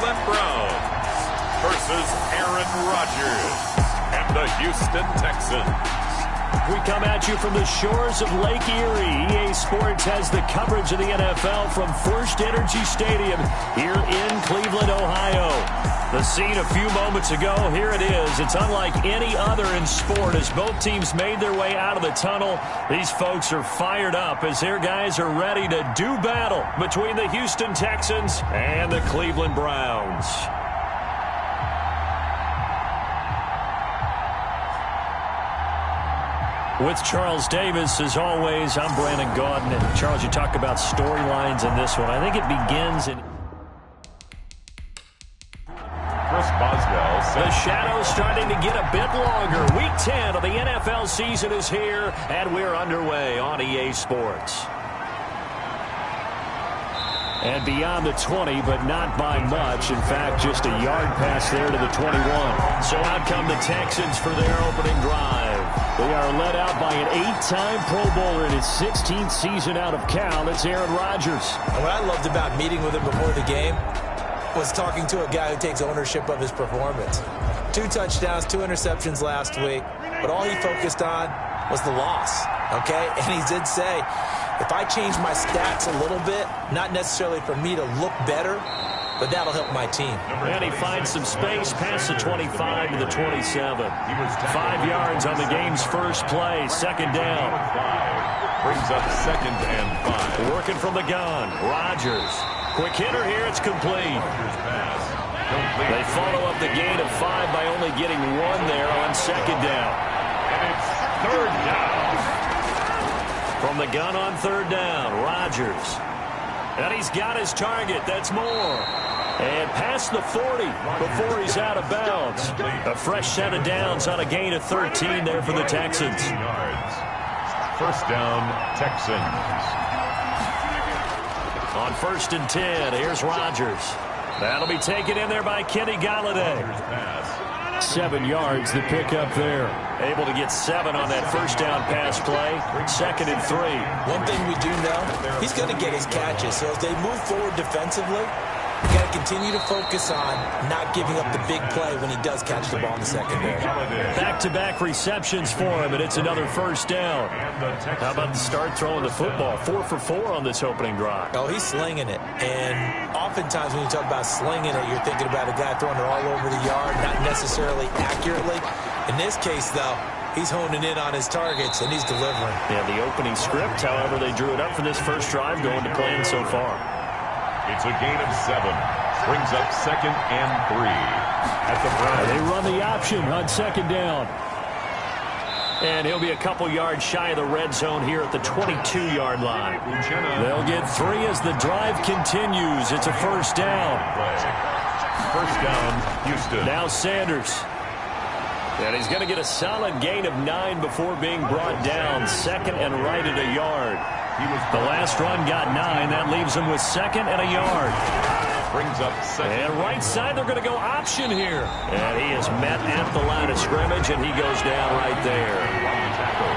Cleveland Browns versus Aaron Rodgers and the Houston Texans. We come at you from the shores of Lake Erie. EA Sports has the coverage of the NFL from First Energy Stadium here in Cleveland, Ohio. The scene a few moments ago, here it is. It's unlike any other in sport as both teams made their way out of the tunnel. These folks are fired up as their guys are ready to do battle between the Houston Texans and the Cleveland Browns. With Charles Davis, as always, I'm Brandon Gaudin. And Charles, you talk about storylines in this one. I think it begins in... Chris Boswell. The shadow's starting to get a bit longer. Week 10 of the NFL season is here, and we're underway on EA Sports. And beyond the 20, but not by much. In fact, just a yard pass there to the 21. So out come the Texans for their opening drive. They are led out by an 8-time Pro Bowler in his 16th season out of Cal. It's Aaron Rodgers. And what I loved about meeting with him before the game was talking to a guy who takes ownership of his performance. 2 touchdowns, 2 interceptions last week, but all he focused on was the loss, okay? And he did say, if I change my stats a little bit, not necessarily for me to look better, but that'll help my team. And he finds some space past the 25 to the 27. 5 yards on the game's first play. Second down. Brings up 2nd and 5. Working from the gun. Rodgers. Quick hitter here. It's complete. They follow up the gain of 5 by only getting 1 there on second down. And it's 3rd down. From the gun on 3rd down. Rodgers. And he's got his target. That's more. And past the 40 before he's out of bounds. A fresh set of downs on a gain of 13 there for the Texans. 1st down, Texans. On 1st and 10, here's Rodgers. That'll be taken in there by Kenny Golladay. 7 yards, the pickup there. Able to get 7 on that first down pass play. 2nd and 3. One thing we do know, he's going to get his catches. So as they move forward defensively, you got to continue to focus on not giving up the big play when he does catch the ball in the secondary. Back-to-back receptions for him, and it's another first down. How about the start throwing the football? 4 for 4 on this opening drive. Oh, he's slinging it. And oftentimes when you talk about slinging it, you're thinking about a guy throwing it all over the yard, not necessarily accurately. In this case, though, he's honing in on his targets, and he's delivering. Yeah, the opening script, however, they drew it up for this first drive, going to plan so far. It's a gain of 7. Brings up 2nd and 3 at the Browns. They run the option on 2nd down. And he'll be a couple yards shy of the red zone here at the 22-yard line. They'll get 3 as the drive continues. It's a first down. 1st down, Houston. Now Sanders. And he's going to get a solid gain of 9 before being brought down. 2nd and right at a yard. The last run got 9. That leaves him with 2nd and a yard. Brings up 2nd. And right side, they're going to go option here. And he is met at the line of scrimmage, and he goes down right there.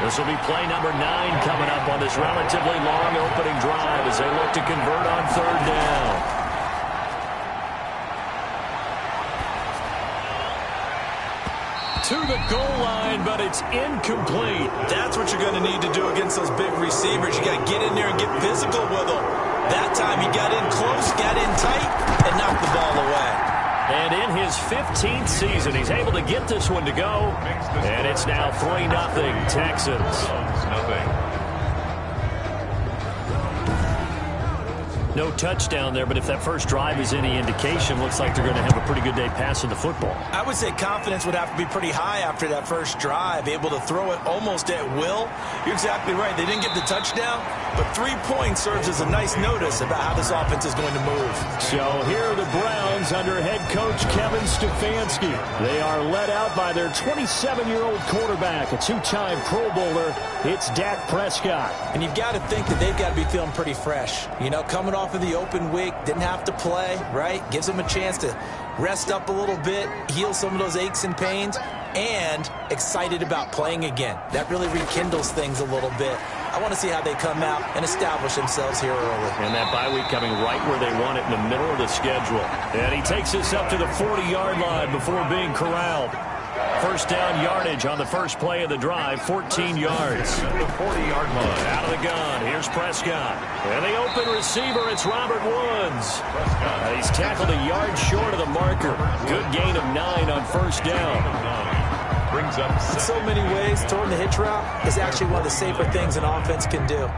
This will be play number 9 coming up on this relatively long opening drive as they look to convert on 3rd down. To the goal line, but it's incomplete. That's what you're going to need to do against those big receivers. You got to get in there and get physical with them. That time he got in close, got in tight, and knocked the ball away. And in his 15th season, he's able to get this one to go. And it's now 3-0 Texans. No touchdown there, but if that first drive is any indication, looks like they're going to have a pretty good day passing the football. I would say confidence would have to be pretty high after that first drive, able to throw it almost at will. You're exactly right. They didn't get the touchdown, but 3 points serves as a nice notice about how this offense is going to move. So here are the Browns under head coach Kevin Stefanski. They are led out by their 27-year-old quarterback, a 2-time Pro Bowler. It's Dak Prescott. And you've got to think that they've got to be feeling pretty fresh. You know, coming off of the open week, didn't have to play, right? Gives them a chance to rest up a little bit, heal some of those aches and pains, and excited about playing again. That really rekindles things a little bit. I want to see how they come out and establish themselves here early. And that bye week coming right where they want it, in the middle of the schedule. And he takes this up to the 40-yard line before being corralled. First down yardage on the first play of the drive, 14 yards. The 40-yard line. Out of the gun, here's Prescott. And the open receiver, it's Robert Woods. He's tackled a yard short of the marker. Good gain of 9 on first down. Brings up in so many ways, throwing the hitch route is actually one of the safer things an offense can do.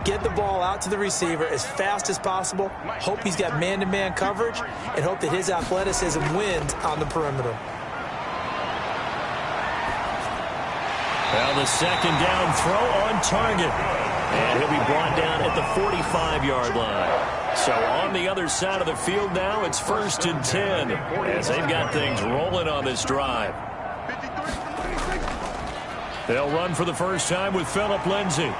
Get the ball out to the receiver as fast as possible, hope he's got man-to-man coverage, and hope that his athleticism wins on the perimeter. Well, the second down throw on target. And he'll be brought down at the 45-yard line. So on the other side of the field now, it's 1st and 10 as they've got things rolling on this drive. They'll run for the first time with Phillip Lindsay.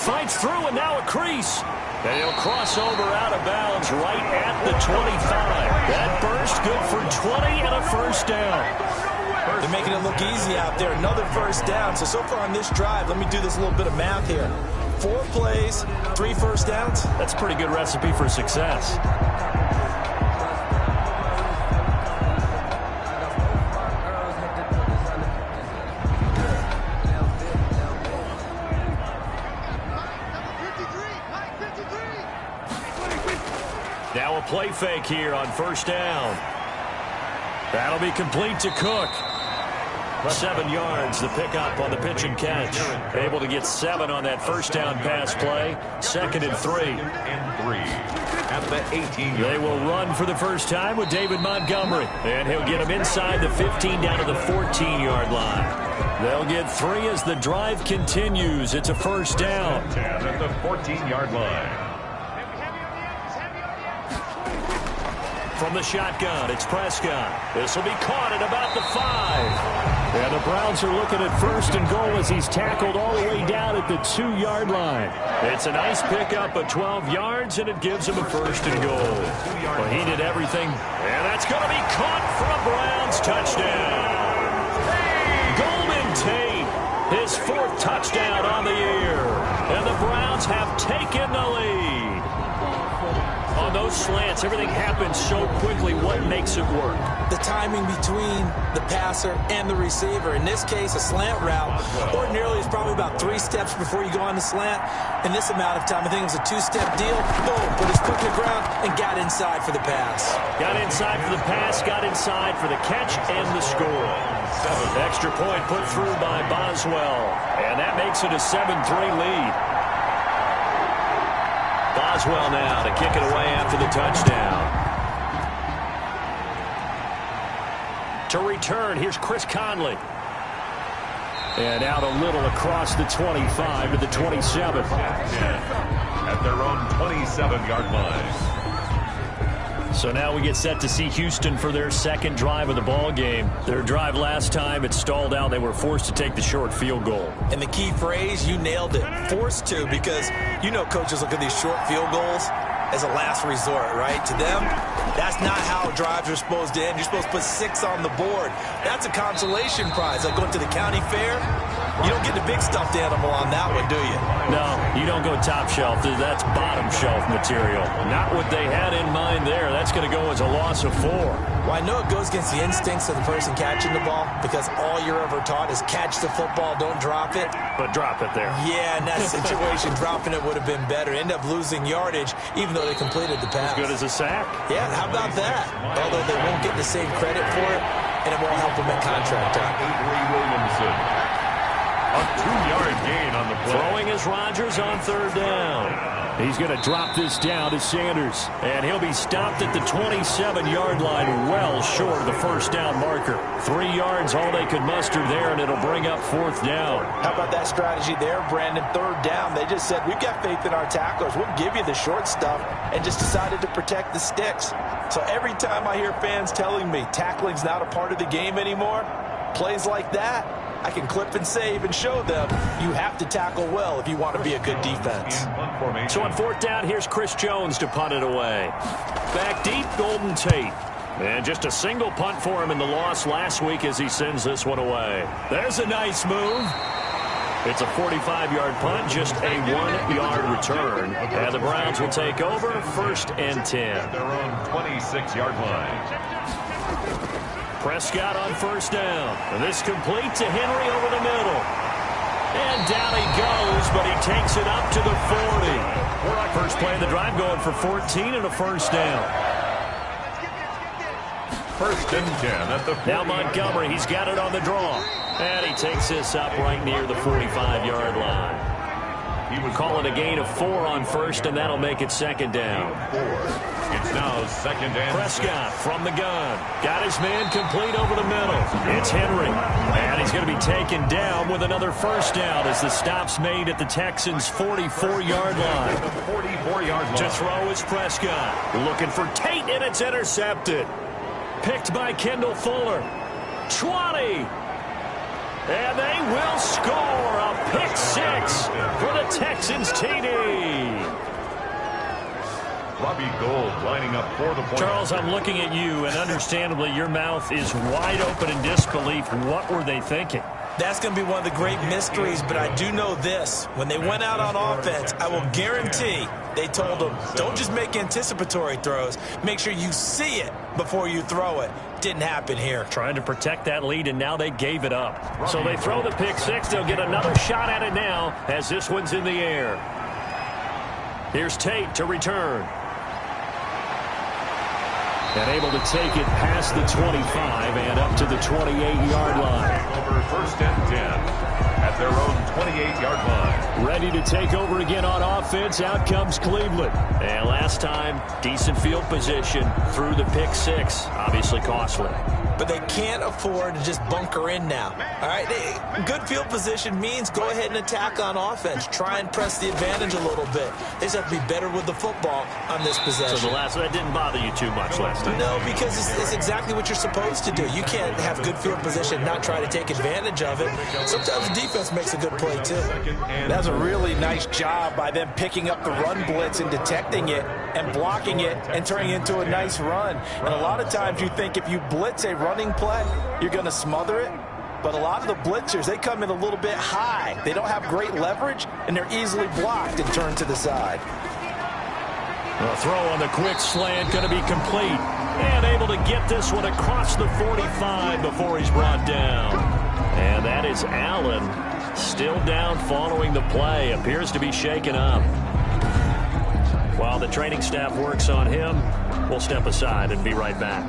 Fights through and now a crease. And he'll cross over out of bounds right at the 25. That burst good for 20 and a first down. They're making it look easy out there. Another first down. So far on this drive, let me do this little bit of math here. 4 plays, 3 first downs. That's a pretty good recipe for success. Now a play fake here on first down. That'll be complete to Cook. 7 yards, the pickup on the pitch and catch. Able to get 7 on that first down pass play. 2nd and 3. At the 18. They will run for the first time with David Montgomery. And he'll get him inside the 15 down to the 14-yard line. They'll get 3 as the drive continues. It's a first down. 10 at the 14-yard line. From the shotgun, it's Prescott. This will be caught at about the 5. And the Browns are looking at 1st and goal as he's tackled all the way down at the 2-yard line. It's a nice pickup of 12 yards, and it gives him a 1st and goal. Well, he did everything, and that's going to be caught for a Browns touchdown. Golden Tate, his 4th touchdown on the year. And the Browns have taken the lead. On those slants, everything happens so quickly. What makes it work? The timing between the passer and the receiver. In this case, a slant route ordinarily is probably about 3 steps before you go on the slant. In this amount of time, I think it was a 2-step deal. Boom, put his foot in the ground and got inside for the pass. Got inside for the pass, got inside for the catch and the score. Extra point put through by Boswell. And that makes it a 7-3 lead. Boswell now to kick it away after the touchdown. To return, here's Chris Conley. And out a little across the 25 to the 27. At their own 27-yard line. So now we get set to see Houston for their 2nd drive of the ball game. Their drive last time, it stalled out. They were forced to take the short field goal. And the key phrase, you nailed it. Forced to, because you know coaches look at these short field goals as a last resort, right? To them, that's not how drives are supposed to end. You're supposed to put 6 on the board. That's a consolation prize. Like going to the county fair, you don't get the big stuffed animal on that one, do you? No, you don't go top shelf. That's bottom shelf material. Not what they had in mind there. That's going to go as a loss of 4. Well, I know it goes against the instincts of the person catching the ball because all you're ever taught is catch the football, don't drop it. But drop it there. Yeah, in that situation, dropping it would have been better. End up losing yardage, even though they completed the pass. As good as a sack. Yeah, how about that? Although they won't get the same credit for it, and it won't help them at contract time. Avery Williamson. A 2-yard gain on the play. Throwing is Rodgers on 3rd down. He's going to drop this down to Sanders. And he'll be stopped at the 27-yard line, well short of the first down marker. 3 yards, all they could muster there, and it'll bring up 4th down. How about that strategy there, Brandon? 3rd down. They just said, we've got faith in our tacklers. We'll give you the short stuff, and just decided to protect the sticks. So every time I hear fans telling me tackling's not a part of the game anymore, plays like that, I can clip and save and show them you have to tackle well if you want to be a good defense. So on 4th down, here's Chris Jones to punt it away. Back deep, Golden Tate. And just a single punt for him in the loss last week as he sends this one away. There's a nice move. It's a 45-yard punt, just a 1-yard return. And the Browns will take over 1st and 10. At their own 26-yard line. Prescott on 1st down. And this complete to Henry over the middle. And down he goes, but he takes it up to the 40. First play of the drive going for 14 and a 1st down. 1st and 10 at the 40. Now Montgomery, he's got it on the draw. And he takes this up right near the 45-yard line. He was calling a gain of 4 on 1st, and that'll make it 2nd down. 4. It's now 2nd and Prescott 6. From the gun. Got his man complete over the middle. It's Henry. And he's going to be taken down with another 1st down as the stop's made at the Texans' 44-yard line. The 44-yard line. To throw is Prescott. Looking for Tate, and it's intercepted. Picked by Kendall Fuller. 20. And they will score a pick 6 for the Texans TD. Robbie Gould lining up for the point. Charles, I'm looking at you, and understandably your mouth is wide open in disbelief. What were they thinking? That's going to be one of the great mysteries, but I do know this. When they went out on offense, I will guarantee they told them, don't just make anticipatory throws. Make sure you see it before you throw it. Didn't happen here. Trying to protect that lead, and now they gave it up. So they throw the pick 6. They'll get another shot at it now as this one's in the air. Here's Tate to return. And able to take it past the 25 and up to the 28-yard line. Over 1st and 10 at their own 28-yard line. Ready to take over again on offense. Out comes Cleveland. And last time, decent field position through the pick 6. Obviously costly. But they can't afford to just bunker in now. All right, good field position means go ahead and attack on offense. Try and press the advantage a little bit. They just have to be better with the football on this possession. So that didn't bother you too much last time? No, because it's exactly what you're supposed to do. You can't have good field position, not try to take advantage of it. Sometimes the defense makes a good play, too. That's a really nice job by them picking up the run blitz and detecting it and blocking it and turning it into a nice run. And a lot of times you think if you blitz a running play, you're going to smother it. But a lot of the blitzers, they come in a little bit high. They don't have great leverage, and they're easily blocked and turned to the side. The throw on the quick slant going to be complete. And able to get this one across the 45 before he's brought down. And that is Allen. Still down following the play. Appears to be shaken up. While the training staff works on him, we'll step aside and be right back.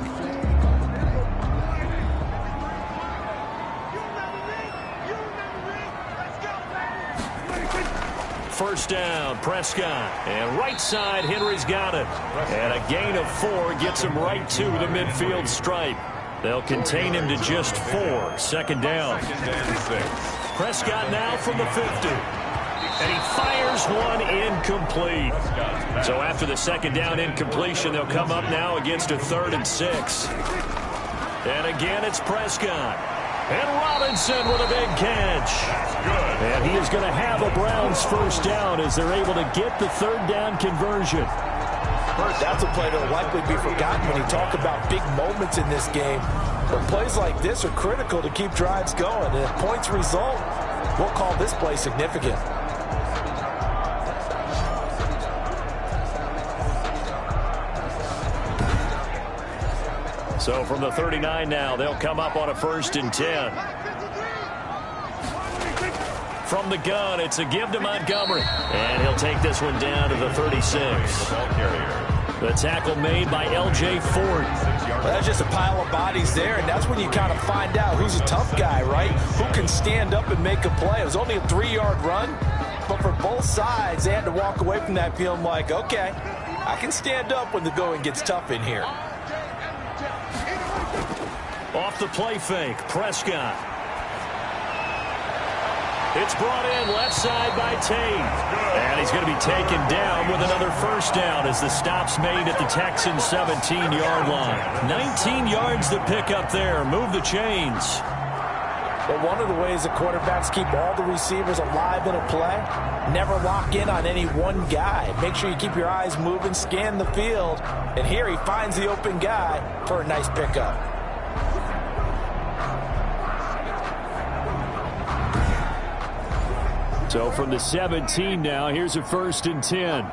First down, Prescott. And right side, Henry's got it. And a gain of 4 gets him right to the midfield stripe. They'll contain him to just 4. 2nd down. 2nd and 6. Prescott now from the 50. And he fires one incomplete. So after the 2nd down incompletion, they'll come up now against a 3rd and 6. And again, it's Prescott. And Robinson with a big catch. And he is going to have a Browns 1st down as they're able to get the 3rd down conversion. That's a play that will likely be forgotten when you talk about big moments in this game. But plays like this are critical to keep drives going. And if points result, we'll call this play significant. So from the 39 now, they'll come up on a 1st and 10. From the gun, it's a give to Montgomery. And he'll take this one down to the 36. The tackle made by L.J. Ford. Well, that's just a pile of bodies there, and that's when you kind of find out who's a tough guy, right? Who can stand up and make a play. It was only a 3-yard run, but for both sides, they had to walk away from that feeling like, okay, I can stand up when the going gets tough in here. Off the play fake, Prescott. It's brought in left side by Tate. And he's going to be taken down with another 1st down as the stop's made at the Texans' 17-yard line. 19 yards to pick up there. Move the chains. But one of the ways the quarterbacks keep all the receivers alive in a play, never lock in on any one guy. Make sure you keep your eyes moving, scan the field. And here he finds the open guy for a nice pickup. So from the 17 now, here's a 1st and 10.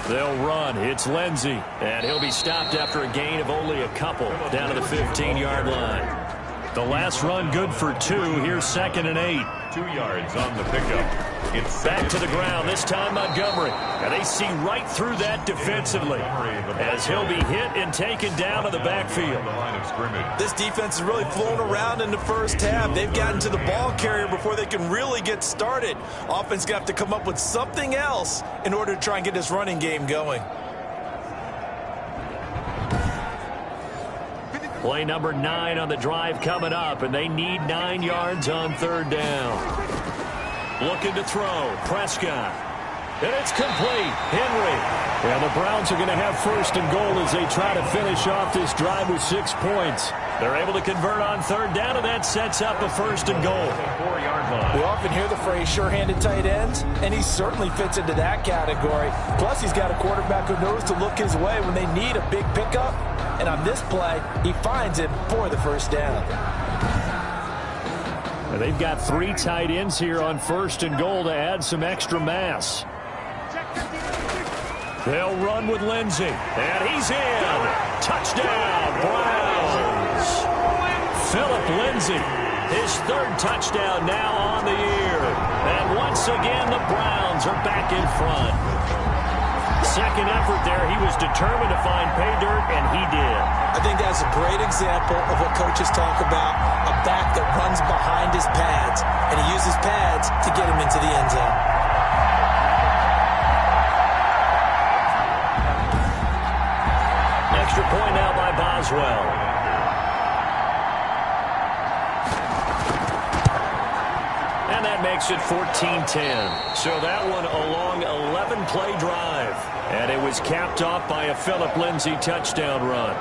They'll run. It's Lindsey. And he'll be stopped after a gain of only a couple down to the 15-yard line. The last run good for 2. Here's 2nd and 8. 2 yards on the pickup. It's back to the ground, this time Montgomery. And they see right through that defensively as he'll be hit and taken down to the backfield. This defense is really flown around in the first half. They've gotten to the ball carrier before they can really get started. Offense got to come up with something else in order to try and get this running game going. Play number 9 on the drive coming up, and they need 9 yards on 3rd down. Looking to throw. Prescott. And it's complete. Henry. And the Browns are going to have 1st and goal as they try to finish off this drive with 6 points. They're able to convert on 3rd down, and that sets up a 1st and goal. 4-yard line. We often hear the phrase sure-handed tight ends, and he certainly fits into that category. Plus, he's got a quarterback who knows to look his way when they need a big pickup. And on this play, he finds it for the 1st down. They've got 3 tight ends here on 1st and goal to add some extra mass. They'll run with Lindsey. And he's in. Touchdown, Browns. Philip Lindsey, his 3rd touchdown now on the year. And once again, the Browns are back in front. Second effort there, he was determined to find pay dirt, and he did. I think that's a great example of what coaches talk about, a back that runs behind his pads, and he uses pads to get him into the end zone. Extra point now by Boswell. And that makes it 14-10. So that one a long 11-play drive. And it was capped off by a Philip Lindsey touchdown run.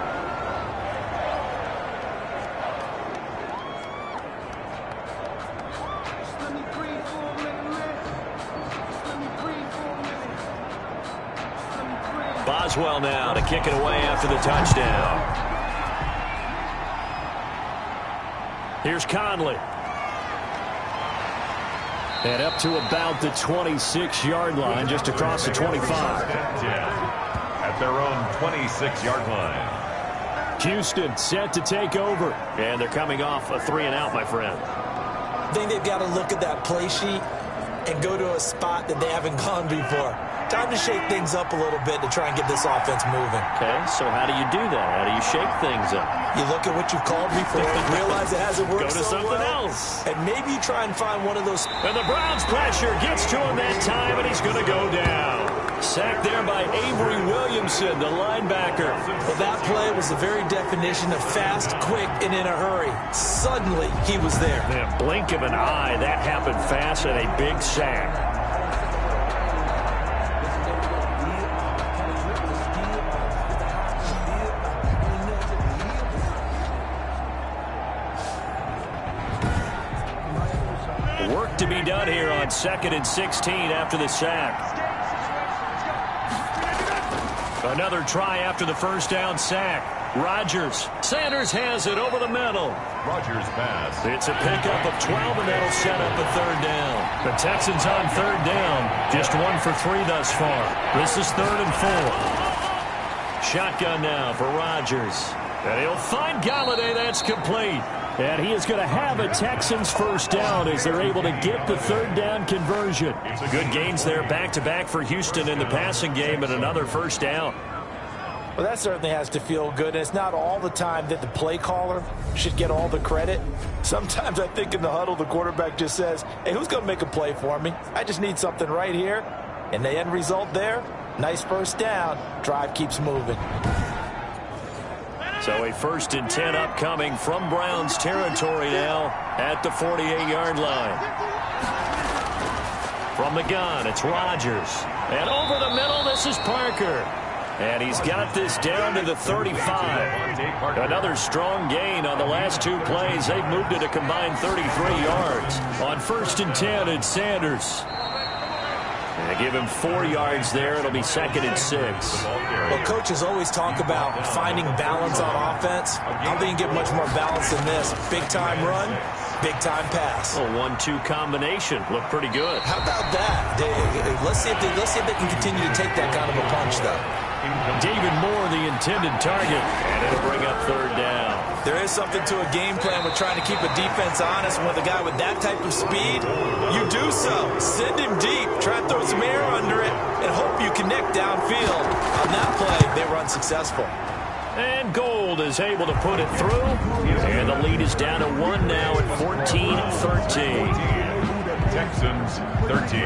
Boswell now to kick it away after the touchdown. Here's Conley. And up to about the 26-yard line, just across the 25. At their own 26-yard line. Houston set to take over. And they're coming off a 3-and-out, my friend. I think they've got to look at that play sheet and go to a spot that they haven't gone before. Time to shake things up a little bit to try and get this offense moving. Okay, so how do you do that? How do you shake things up? You look at what you've called before, realize it hasn't worked Go to something else. And maybe you try and find one of those. And the Browns pressure gets to him that time, and he's going to go down. Sacked there by Avery Williamson, the linebacker. Well, that play was the very definition of fast, quick, and in a hurry. Suddenly, he was there. In a blink of an eye, that happened fast, and a big sack. Work to be done here on 2nd and 16 after the sack. Another try after the 1st down sack. Rodgers. Sanders has it over the middle. Rodgers pass. It's a pickup of 12, and that'll set up a 3rd down. The Texans on 3rd down. Just 1 for 3 thus far. This is 3rd and 4. Shotgun now for Rodgers. And he'll find Galladay. That's complete. And he is going to have a Texans 1st down as they're able to get the 3rd down conversion. Good gains there back-to-back for Houston in the passing game, and another 1st down. Well, that certainly has to feel good. And it's not all the time that the play caller should get all the credit. Sometimes I think in the huddle, the quarterback just says, hey, who's going to make a play for me? I just need something right here. And the end result there, nice 1st down. Drive keeps moving. So a 1st and 10 upcoming from Browns territory now at the 48-yard line. From the gun, it's Rodgers. And over the middle, this is Parker. And he's got this down to the 35. Another strong gain on the last 2 plays. They've moved it a combined 33 yards. On 1st and 10, it's Sanders. And they give him 4 yards there. It'll be 2nd and 6. Well, coaches always talk about finding balance on offense. I don't think you get much more balance than this. Big-time run, Big-time pass. A 1-2 combination. Looked pretty good. How about that? Let's see if they can continue to take that kind of a punch, though. David Moore, the intended target, and it'll bring up third down. There is something to a game plan with trying to keep a defense honest. When with a guy with that type of speed, you do so. Send him deep. Try to throw some air under it and hope you connect downfield. On that play, they were unsuccessful. And Gold is able to put it through. And the lead is down to 1 now at 14-13. Texans 13.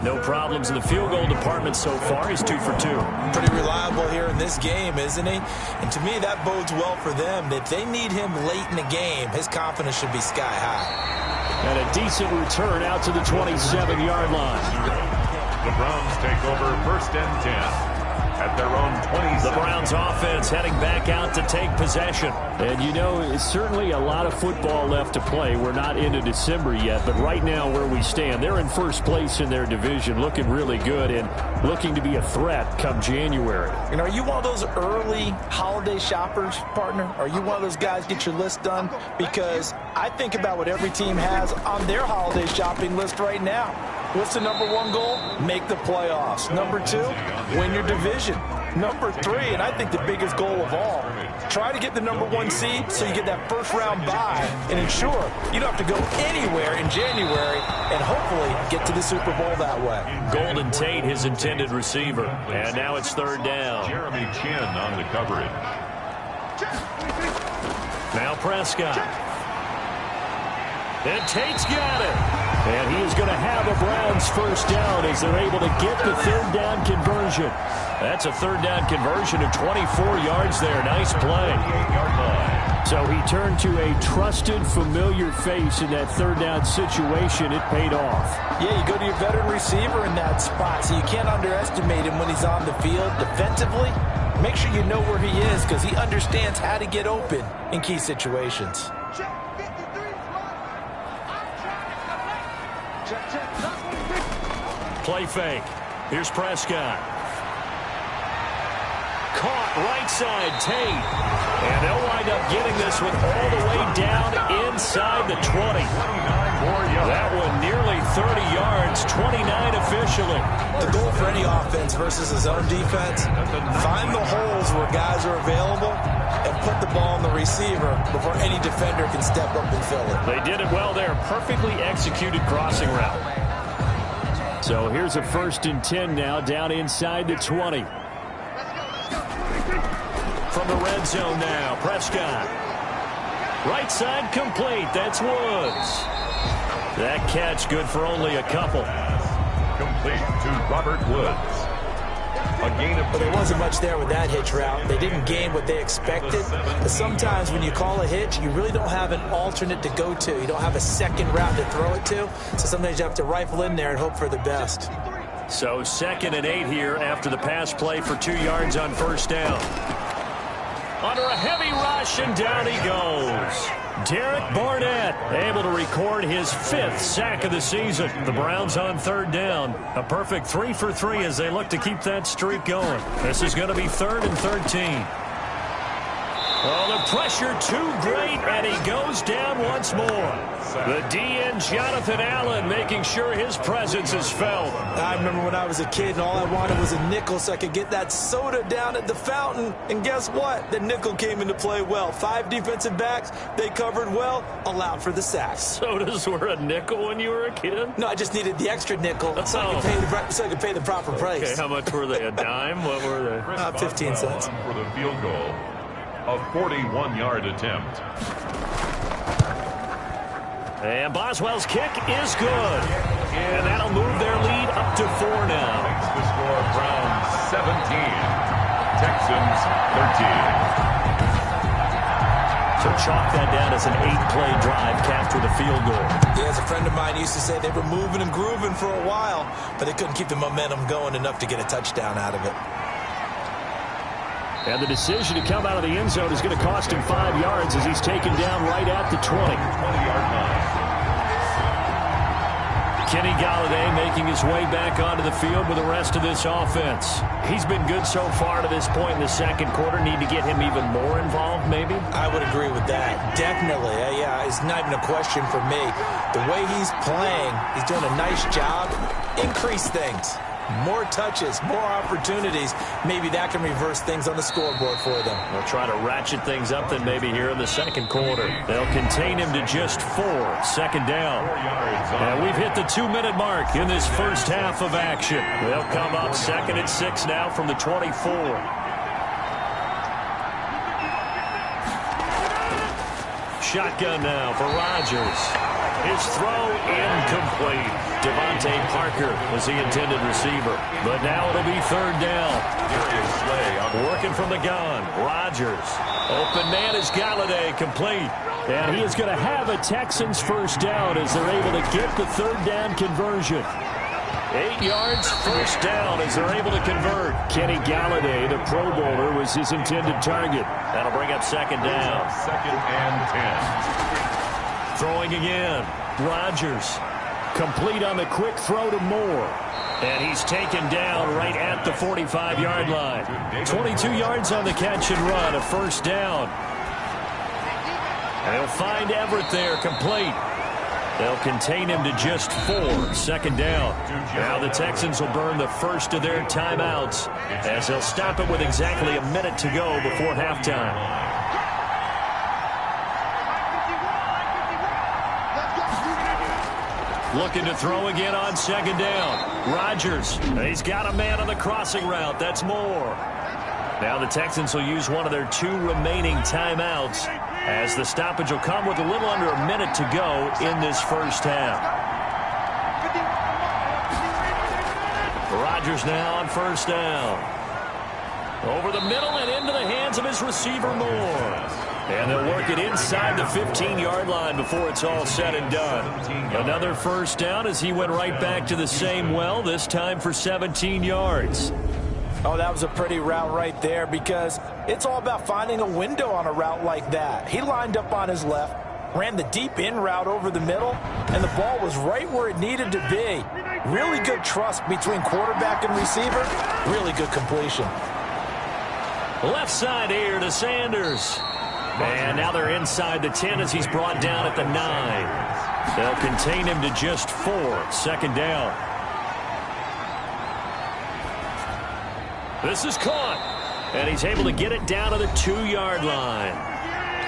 No problems in the field goal department so far. He's 2 for 2. Pretty reliable here in this game, isn't he? And to me, that bodes well for them. If they need him late in the game, his confidence should be sky high. And a decent return out to the 27-yard line. The Browns take over 1st and 10. At their own 27. The Browns offense heading back out to take possession. And you know, it's certainly a lot of football left to play. We're not into December yet, but right now where we stand, they're in first place in their division, looking really good and looking to be a threat come January. And are you one of those early holiday shoppers, partner? Are you one of those guys get your list done? Because I think about what every team has on their holiday shopping list right now. What's the number 1 goal? Make the playoffs. Number 2, win your division. Number 3, and I think the biggest goal of all, try to get the number 1 seed so you get that first-round bye and ensure you don't have to go anywhere in January and hopefully get to the Super Bowl that way. Golden Tate, his intended receiver. And now it's third down. Jeremy Chin on the coverage. Now Prescott. And Tate's got it. And he is going to have a Browns first down as they're able to get the third down conversion. That's a third down conversion of 24 yards there. Nice play. So he turned to a trusted, familiar face in that third down situation. It paid off. Yeah, you go to your veteran receiver in that spot, so you can't underestimate him when he's on the field defensively. Make sure you know where he is because he understands how to get open in key situations. Play fake. Here's Prescott. Caught right side, Tate. And they'll wind up getting this one all the way down inside the 20. That one nearly 30 yards, 29 officially. The goal for any offense versus his own defense, find the holes where guys are available and put the ball on the receiver before any defender can step up and fill it. They did it well there. Perfectly executed crossing route. So here's a 1st and 10 now, down inside the 20. From the red zone now, Prescott. Right side complete. That's Woods. That catch good for only a couple. Complete to Robert Woods. A gain of 2. But there wasn't much there with that hitch route. They didn't gain what they expected. But sometimes when you call a hitch, you really don't have an alternate to go to. You don't have a second route to throw it to. So sometimes you have to rifle in there and hope for the best. So 2nd and 8 here after the pass play for 2 yards on first down. Under a heavy rush, and down he goes. Derek Barnett able to record his 5th sack of the season. The Browns on third down. A perfect 3 for 3 as they look to keep that streak going. This is going to be 3rd and 13. Oh, the pressure too great, and he goes down once more. The DN Jonathan Allen making sure his presence is felt. I remember when I was a kid and all I wanted was a nickel so I could get that soda down at the fountain. And guess what? The nickel came into play well. 5 defensive backs, they covered well, allowed for the sacks. Sodas were a nickel when you were a kid? No, I just needed the extra nickel so I could pay the proper price. Okay, how much were they? A dime? What were they? 15 cents. For the field goal. A 41-yard attempt. And Boswell's kick is good. And that'll move their lead up to 4 now. Makes the score Browns 17. Texans 13. So chalk that down as an 8-play drive capped with a field goal. Yeah, as a friend of mine used to say, they were moving and grooving for a while, but they couldn't keep the momentum going enough to get a touchdown out of it. And the decision to come out of the end zone is going to cost him 5 yards as he's taken down right at the 20. 20-yard line. Kenny Golladay making his way back onto the field with the rest of this offense. He's been good so far to this point in the second quarter. Need to get him even more involved, maybe? I would agree with that. Definitely. Yeah, it's not even a question for me. The way he's playing, he's doing a nice job. Increase things. More touches, more opportunities. Maybe that can reverse things on the scoreboard for them. They'll try to ratchet things up then maybe here in the second quarter. They'll contain him to just 4. Second down. And we've hit the 2-minute mark in this first half of action. They'll come up 2nd and 6 now from the 24. Shotgun now for Rodgers. His throw incomplete. Devontae Parker was the intended receiver. But now it'll be 3rd down. Working from the gun. Rodgers. Open man is Golladay, complete. And he is going to have a Texans first down as they're able to get the 3rd down conversion. 8 yards, first down as they're able to convert. Kenny Golladay, the Pro Bowler, was his intended target. That'll bring up 2nd down. 2nd and 10. Throwing again. Rodgers. Complete on the quick throw to Moore. And he's taken down right at the 45-yard line. 22 yards on the catch and run, a first down. And he'll find Everett there, complete. They'll contain him to just 4, 2nd down. Now the Texans will burn the first of their timeouts as they'll stop it with exactly a minute to go before halftime. Looking to throw again on 2nd down. Rodgers. He's got a man on the crossing route. That's Moore. Now the Texans will use one of their 2 remaining timeouts as the stoppage will come with a little under a minute to go in this first half. Rodgers now on 1st down. Over the middle and into the hands of his receiver, Moore. And they'll work it inside the 15-yard line before it's all said and done. Another first down as he went right back to the same well, this time for 17 yards. Oh, that was a pretty route right there because it's all about finding a window on a route like that. He lined up on his left, ran the deep in route over the middle, and the ball was right where it needed to be. Really good trust between quarterback and receiver. Really good completion. Left side here to Sanders. And now they're inside the 10 as he's brought down at the 9. They'll contain him to just 4, 2nd down. This is caught. And he's able to get it down to the 2-yard line.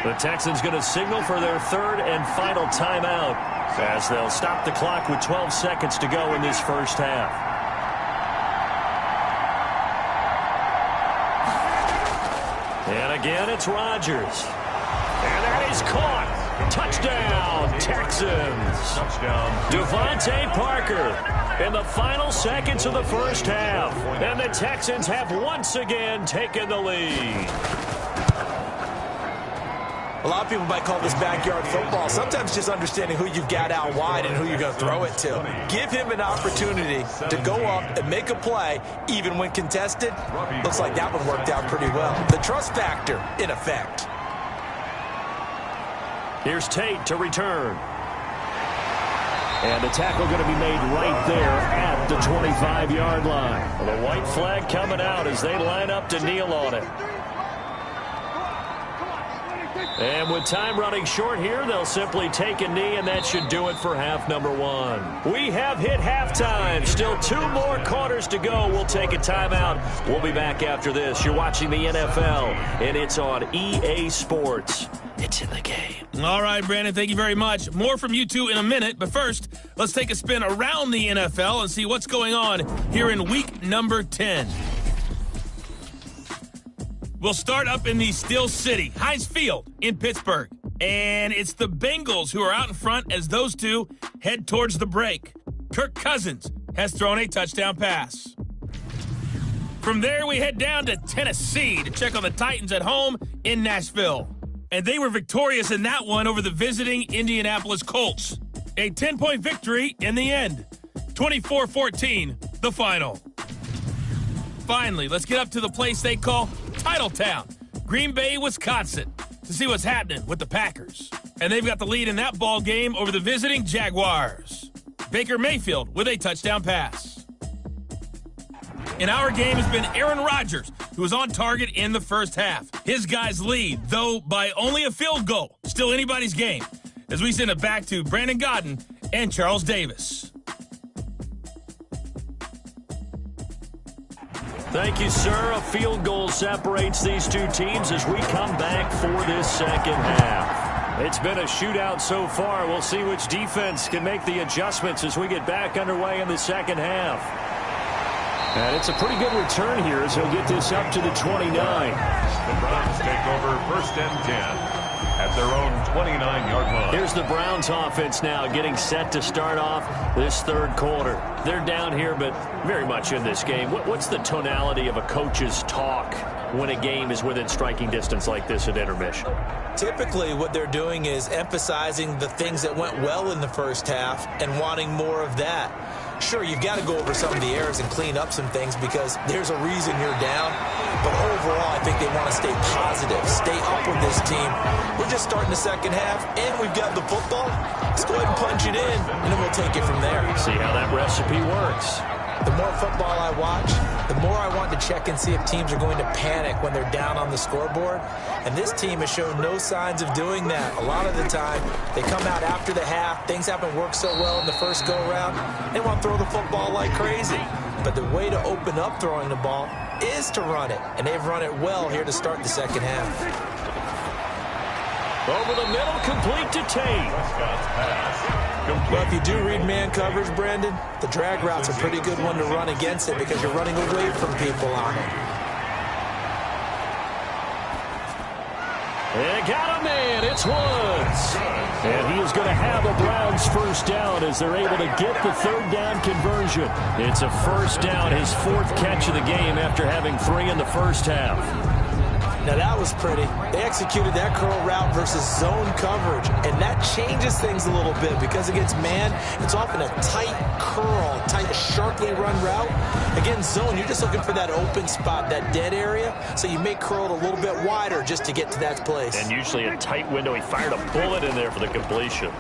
The Texans going to signal for their 3rd and final timeout as they'll stop the clock with 12 seconds to go in this first half. And again, it's Rodgers. And that is caught. Touchdown, Texans. Touchdown. Devontae Parker in the final seconds of the first half. And the Texans have once again taken the lead. A lot of people might call this backyard football. Sometimes just understanding who you've got out wide and who you're going to throw it to. Give him an opportunity to go up and make a play, even when contested. Looks like that one worked out pretty well. The trust factor, in effect. Here's Tate to return. And the tackle going to be made right there at the 25-yard line. The white flag coming out as they line up to kneel on it. And with time running short here, they'll simply take a knee, and that should do it for half number 1. We have hit halftime. Still 2 more quarters to go. We'll take a timeout. We'll be back after this. You're watching the NFL, and it's on EA Sports. It's in the game. All right, Brandon, thank you very much. More from you two in a minute, but first, let's take a spin around the NFL and see what's going on here in week number 10. We'll start up in the Steel City, Heinz Field in Pittsburgh. And it's the Bengals who are out in front as those two head towards the break. Kirk Cousins has thrown a touchdown pass. From there, we head down to Tennessee to check on the Titans at home in Nashville. And they were victorious in that one over the visiting Indianapolis Colts. A 10-point victory in the end. 24-14, the final. Finally, let's get up to the place they call Titletown, Green Bay, Wisconsin, to see what's happening with the Packers. And they've got the lead in that ball game over the visiting Jaguars. Baker Mayfield with a touchdown pass. In our game has been Aaron Rodgers, who was on target in the first half. His guys lead, though by only a field goal. Still anybody's game, as we send it back to Brandon Godden and Charles Davis. Thank you, sir. A field goal separates these two teams as we come back for this second half. It's been a shootout so far. We'll see which defense can make the adjustments as we get back underway in the second half. And it's a pretty good return here as he'll get this up to the 29. The Browns take over 1st and 10 at their own 29-yard line. Here's the Browns offense now getting set to start off this third quarter. They're down here, but very much in this game. What's the tonality of a coach's talk when a game is within striking distance like this at intermission? Typically, what they're doing is emphasizing the things that went well in the first half and wanting more of that. Sure, you've got to go over some of the errors and clean up some things because there's a reason you're down. But overall, I think they want to stay positive, stay up with this team. We're just starting the second half, and we've got the football. Let's go ahead and punch it in, and then we'll take it from there. See how that recipe works. The more football I watch, the more I want to check and see if teams are going to panic when they're down on the scoreboard. And this team has shown no signs of doing that. A lot of the time, they come out after the half. Things haven't worked so well in the first go-around. They want to throw the football like crazy. But the way to open up throwing the ball is to run it. And they've run it well here to start the second half. Over the middle, complete to Tate. Well, if you do read man coverage, Brandon, the drag route's a pretty good one to run against it because you're running away from people on it. They got a man. It's Woods. And he is going to have a Browns first down as they're able to get the third down conversion. It's a first down, his 4th catch of the game after having 3 in the first half. Now that was pretty. They executed that curl route versus zone coverage, and that changes things a little bit because against man, it's often a tight curl, tight, sharply run route. Against zone, you're just looking for that open spot, that dead area, so you may curl it a little bit wider just to get to that place. And usually a tight window. He fired a bullet in there for the completion.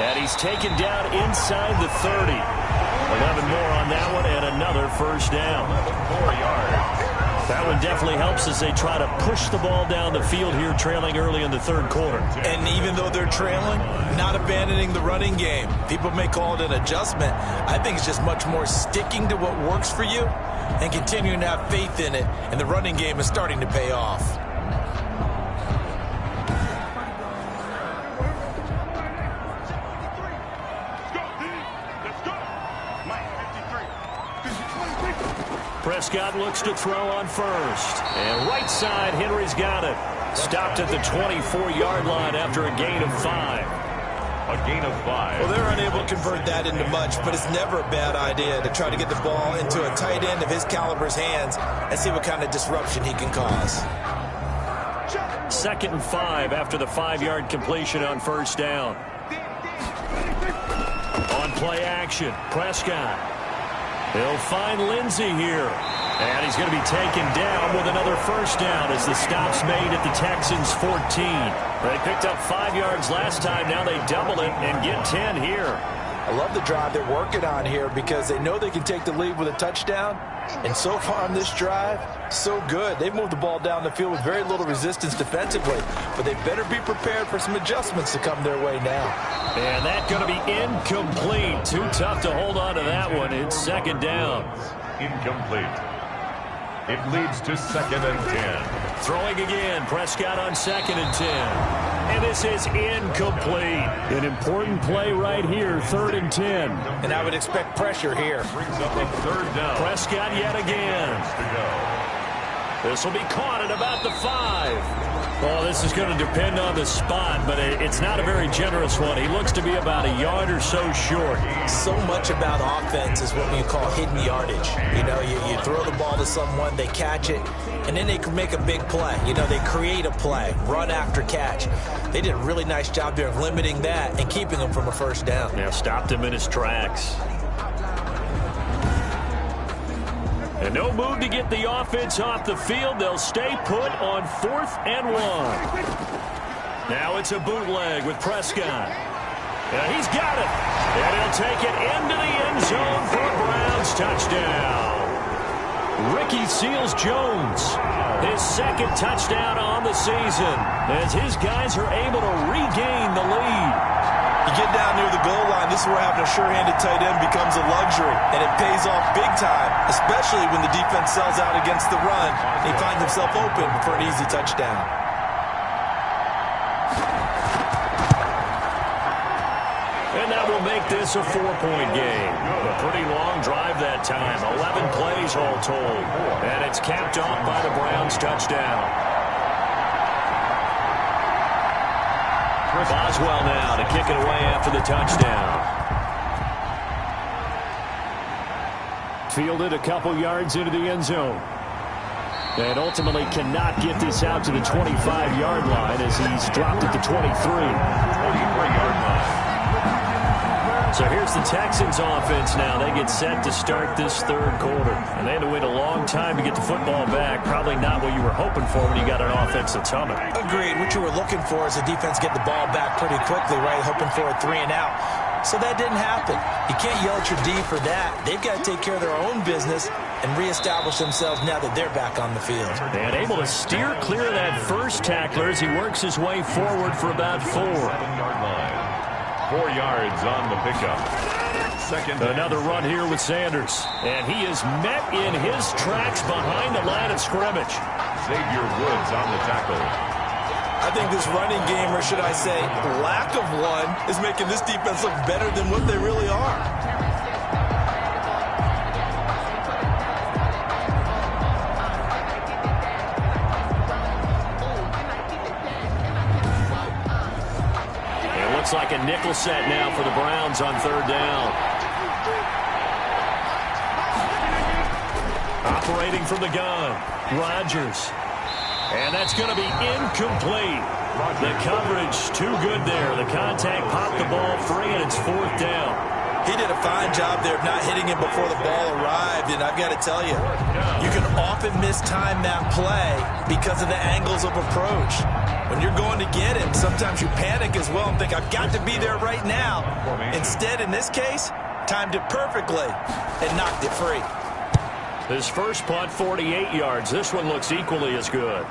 And he's taken down inside the 30. 11 more on that one, and another first down. 4 yards. That one definitely helps as they try to push the ball down the field here, trailing early in the third quarter. And even though they're trailing, not abandoning the running game. People may call it an adjustment. I think it's just much more sticking to what works for you and continuing to have faith in it, and the running game is starting to pay off. Prescott looks to throw on first. And right side, Henry's got it. Stopped at the 24-yard line after a gain of 5. A gain of 5. Well, they're unable to convert that into much, but it's never a bad idea to try to get the ball into a tight end of his caliber's hands and see what kind of disruption he can cause. 2nd and 5 after the 5-yard completion on first down. On play action, Prescott. He'll find Lindsey here. And he's going to be taken down with another first down as the stop's made at the Texans' 14. They picked up 5 yards last time. Now they double it and get 10 here. I love the drive they're working on here because they know they can take the lead with a touchdown. And so far on this drive, so good. They've moved the ball down the field with very little resistance defensively. But they better be prepared for some adjustments to come their way now. And that's going to be incomplete. Too tough to hold on to that one. It's 2nd down. Incomplete. It leads to 2nd and 10. Throwing again. Prescott on 2nd and 10. And this is incomplete. An important play right here, 3rd and 10. And I would expect pressure here. Brings up a 3rd down. Prescott yet again. This will be caught at about the 5. Well, this is going to depend on the spot, but it's not a very generous one. He looks to be about a yard or so short. So much about offense is what you call hidden yardage. You know, you throw the ball to someone, they catch it, and then they can make a big play. You know, they create a play, run after catch. They did a really nice job there of limiting that and keeping him from a first down. Yeah, stopped him in his tracks. And no move to get the offense off the field. They'll stay put on 4th and 1. Now it's a bootleg with Prescott. And he's got it. And he'll take it into the end zone for a Browns touchdown. Ricky Seals-Jones, his second touchdown on the season, as his guys are able to regain the lead. You get down near the goal line, this is where having a sure-handed tight end becomes a luxury, and it pays off big time, especially when the defense sells out against the run, and he finds himself open for an easy touchdown. And that will make this a 4-point game. A pretty long drive that time, 11 plays all told, and it's capped off by the Browns touchdown. Boswell now to kick it away after the touchdown. Fielded a couple yards into the end zone. And ultimately cannot get this out to the 25-yard line as he's dropped at the 23-yard line. So here's the Texans offense now. They get set to start this third quarter. And they had to wait a long time to get the football back. Probably not what you were hoping for when you got an offense that's humming. Agreed. What you were looking for is the defense get the ball back pretty quickly, right? Hoping for a 3-and-out. So that didn't happen. You can't yell at your D for that. They've got to take care of their own business and reestablish themselves now that they're back on the field. And able to steer clear of that first tackler as he works his way forward for about 4. 7-yard line. 4 yards on the pickup. Another run here with Sanders. And he is met in his tracks behind the line of scrimmage. Xavier Woods on the tackle. I think this running game, or should I say lack of one, is making this defense look better than what they really are. Looks like a nickel set now for the Browns on third down. Operating from the gun, Rodgers. And that's going to be incomplete. The coverage too good there. The contact popped the ball free, and it's fourth down. He did a fine job there of not hitting him before the ball arrived, and I've got to tell you, you can often mistime that play because of the angles of approach. When you're going to get him, sometimes you panic as well and think, I've got to be there right now. Instead, in this case, timed it perfectly and knocked it free. His first punt, 48 yards. This one looks equally as good.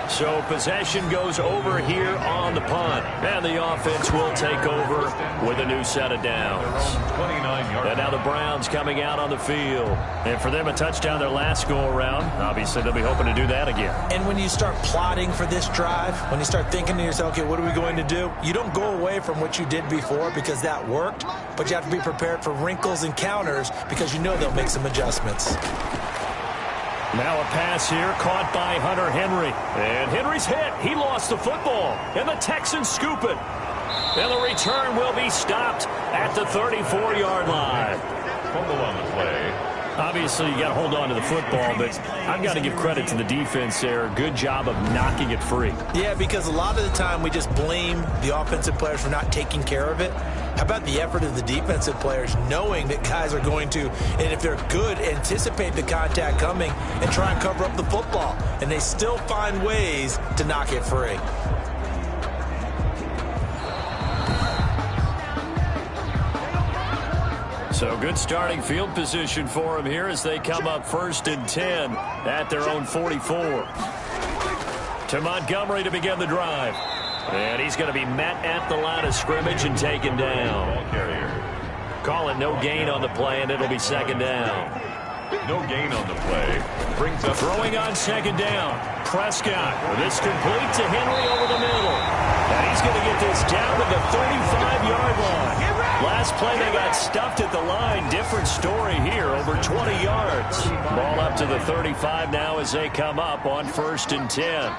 So possession goes over here on the punt. And the offense will take over with a new set of downs. 29 yards. And now the Browns coming out on the field. And for them, a touchdown their last go-around. Obviously, they'll be hoping to do that again. And when you start plotting for this drive, when you start thinking to yourself, okay, what are we going to do? You don't go away from what you did before because that worked, but you have to be prepared for wrinkles and counters because you know they'll make some adjustments. Now a pass here caught by Hunter Henry. And Henry's hit. He lost the football. And the Texans scoop it. And the return will be stopped at the 34-yard line. Fumble on the play. Obviously, you got to hold on to the football, but I've got to give credit to the defense there. Good job of knocking it free. Yeah, because a lot of the time we just blame the offensive players for not taking care of it. How about the effort of the defensive players knowing that guys are going to, and if they're good, anticipate the contact coming and try and cover up the football. And they still find ways to knock it free. So good starting field position for them here as they come up 1st and 10 at their own 44. To Montgomery to begin the drive. And he's going to be met at the line of scrimmage and taken down. Call it no gain on the play, and it'll be second down. No gain on the play. Brings up throwing on second down. Prescott. This complete to Henry over the middle. And he's going to get this down to the 35-yard line. Last play, they got stuffed at the line. Different story here, over 20 yards. Ball up to the 35 now as they come up on 1st and 10.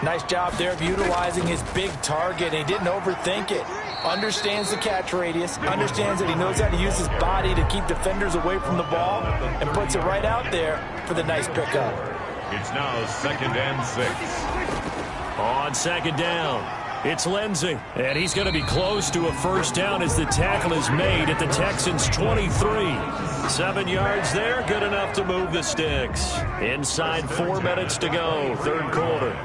Nice job there of utilizing his big target. He didn't overthink it. Understands the catch radius. Understands that he knows how to use his body to keep defenders away from the ball. And puts it right out there for the nice pickup. It's now 2nd and 6. On second down, it's Lindsey. And he's going to be close to a first down as the tackle is made at the Texans' 23. 7 yards there, good enough to move the sticks. Inside 4 minutes to go, third quarter.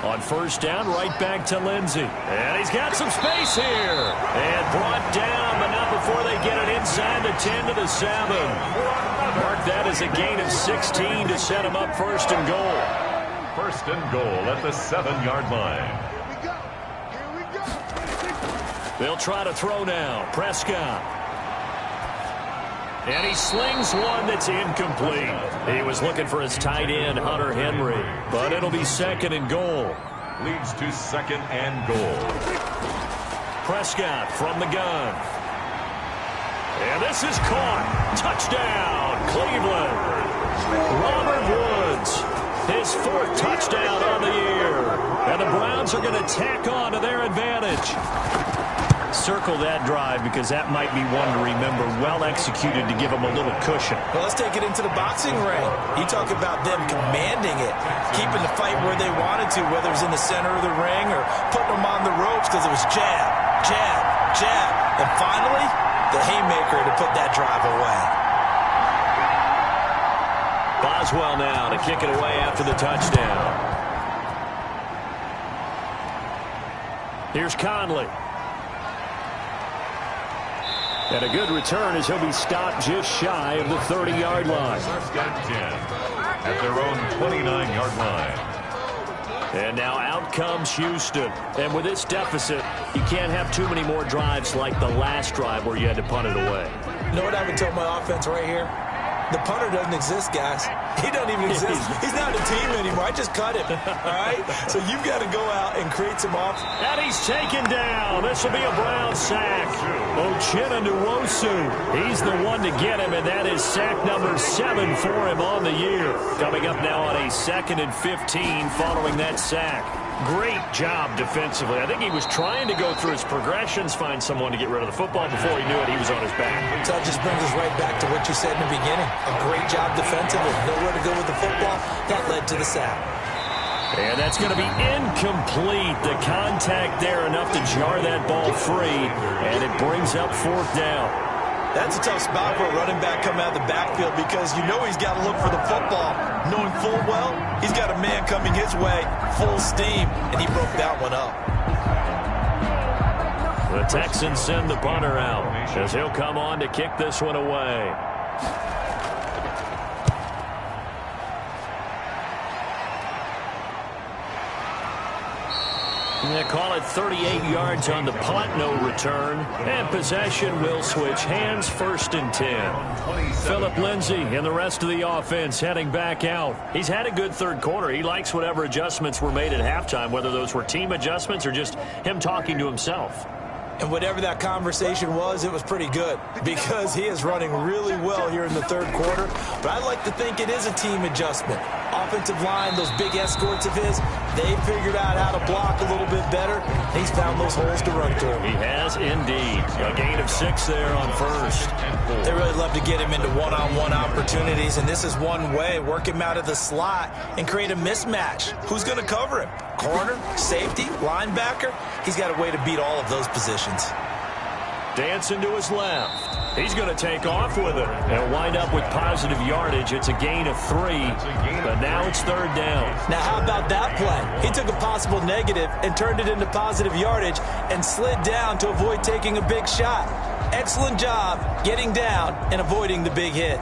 On first down, right back to Lindsey. And he's got some space here. And brought down, but not before they get it inside the 10 to the 7. Mark that as a gain of 16 to set him up first and goal. First and goal at the 7-yard line. They'll try to throw now. Prescott. And he slings one that's incomplete. He was looking for his tight end, Hunter Henry. But it'll be second and goal. Leads to second and goal. Prescott from the gun. And this is caught. Touchdown, Cleveland. Robert Woods, his 4th touchdown on the year. And the Browns are going to tack on to their advantage. Circle that drive because that might be one to remember. Well executed to give them a little cushion. Well, let's take it into the boxing ring. You talk about them commanding it, keeping the fight where they wanted to, whether it was in the center of the ring or putting them on the ropes because it was jab, jab, jab. And finally, the haymaker to put that drive away. Boswell now to kick it away after the touchdown. Here's Conley. And a good return as he'll be stopped just shy of the 30-yard line. First and 10 at their own 29-yard line. And now out comes Houston. And with this deficit, you can't have too many more drives like the last drive where you had to punt it away. You know what I would tell my offense right here? The punter doesn't exist, guys. He doesn't even exist. He's not a team anymore. I just cut him. All right? So you've got to go out and create some offense. And he's taken down. This will be a Brown sack. Uchenna Nwosu. He's the one to get him, and that is sack number 7 for him on the year. Coming up now on a 2nd and 15 following that sack. Great job defensively. I think he was trying to go through his progressions, find someone to get rid of the football. Before he knew it, he was on his back. So that just brings us right back to what you said in the beginning. A great job defensively. Nowhere to go with the football. That led to the sack. And that's going to be incomplete. The contact there enough to jar that ball free. And it brings up 4th down. That's a tough spot for a running back coming out of the backfield because you know he's got to look for the football, knowing full well he's got a man coming his way, full steam, and he broke that one up. The Texans send the punter out as he'll come on to kick this one away. They call it 38 yards on the punt, no return. And possession will switch hands, 1st and 10. Philip Lindsay and the rest of the offense heading back out. He's had a good 3rd quarter. He likes whatever adjustments were made at halftime, whether those were team adjustments or just him talking to himself. And whatever that conversation was, it was pretty good because he is running really well here in the 3rd quarter. But I like to think it is a team adjustment. Offensive line, those big escorts of his, they figured out how to block a little bit better. He's found those holes to run through. He has indeed. A gain of 6 there on first. They really love to get him into one-on-one opportunities, and this is one way. Work him out of the slot and create a mismatch. Who's going to cover him? Corner, safety, linebacker? He's got a way to beat all of those positions. Dancing to his left. He's going to take off with it and wind up with positive yardage. It's a gain of 3, but now it's 3rd down. Now, how about that play? He took a possible negative and turned it into positive yardage and slid down to avoid taking a big shot. Excellent job getting down and avoiding the big hit.